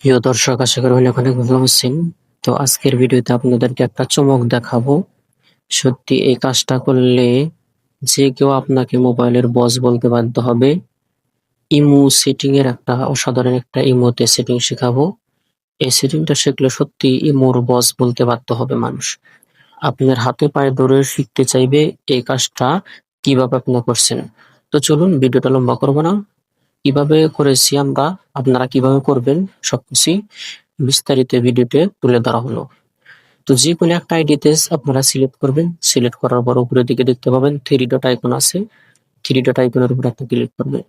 প্রিয় দর্শক, আশা করি অনেক অনেক ভালো আছেন। তো আজকের ভিডিওতে আপনাদেরকে একটা চমক দেখাবো। সত্যি এই কাজটা করলে যে কেউ আপনাকে মোবাইলের বস বলতে বাধ্য হবে। ইমো সেটিং এর একটা অসাধারণ একটা ইমোতে সেটিং শেখাবো। এই সেটিংটা শিখলে সত্যি ইমোর বস বলতে বাধ্য হবে মানুষ। আপনার হাতে পায়ে ধরে শিখতে চাইবে এই কাজটা কিভাবে আপনি করছেন। তো চলুন, ভিডিওটা লম্বা করবো না। কিভাবে করেছি আমরা, আপনারা কিভাবে করবেন, সবকিছুই বিস্তারিত ভিডিওতে তুলে ধরা হলো। তো যে কোনো একটা আইডিতে আপনারা সিলেক্ট করবেন। সিলেক্ট করার পর উপরের দিকে দেখতে পাবেন থ্রি ডট আইকন আছে। থ্রি ডট আইকনের উপর একটা ক্লিক করবেন।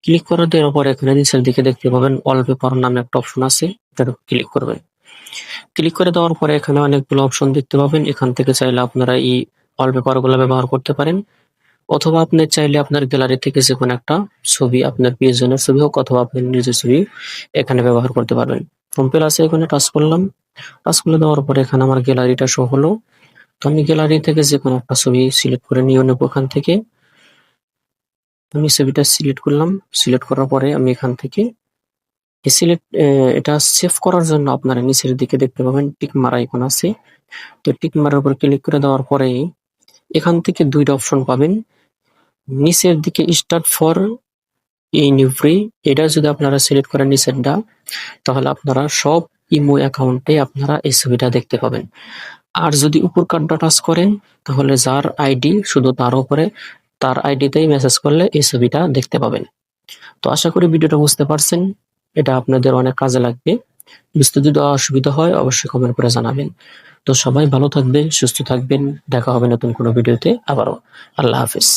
ক্লিক করে দেওয়ার পর এখানে নিচের দিকে দেখতে পাবেন ওয়ালপেপার নামে একটা অপশন আছে, এটার উপর ক্লিক করবেন। ক্লিক করে দেওয়ার পরে এখানে অনেকগুলো অপশন দেখতে পাবেন। এখান থেকে চাইলে আপনারা এই ওয়ালপেপার গুলো ব্যবহার করতে পারেন, অথবা আপনি চাইলে আপনার গ্যালারি থেকে যে কোনো একটা ছবি, আপনার প্রিয়জনের ছবি হোক অথবা আপনার নিজের ছবি এখানে ব্যবহার করতে পারবেন। হোম প্লাসে এখানে টাচ করলাম। টাচ করে দেওয়ার পরে এখানে আমার গ্যালারিটা শো হলো। তো আমি গ্যালারি থেকে যে কোনো একটা ছবি সিলেক্ট করে নিয়ে নেবো। এখান থেকে আমি ছবিটা সিলেক্ট করলাম। সিলেক্ট করার পরে আমি এখান থেকে এটা সেভ করার জন্য আপনারা নিচের দিকে দেখতে পাবেন টিক মারা আইকন আছে। তো টিক মারার উপর ক্লিক করে দেওয়ার পরে এখান থেকে দুইটা অপশন পাবেন। নিচের দিকে স্টার্ট ফর এই নিউ ফ্রি, এটা যদি আপনারা সিলেক্ট করেন নিচেরটা, তাহলে আপনারা সব ইমো অ্যাকাউন্টে আপনারা এই ছবিটা দেখতে পাবেন। আর যদি উপর কার্ডটা টাচ করেন, তাহলে যার আইডি শুধু তার উপরে, তার আইডিতেই মেসেজ করলে এই ছবিটা দেখতে পাবেন। তো আশা করি ভিডিওটা বুঝতে পারছেন। এটা আপনাদের অনেক কাজে লাগবে। বুঝতে যদি অসুবিধা হয় অবশ্যই কমেন্ট করে জানাবেন। তো সবাই ভালো থাকবেন, সুস্থ থাকবেন। দেখা হবে নতুন কোনো ভিডিওতে আবারও। আল্লাহ হাফেজ।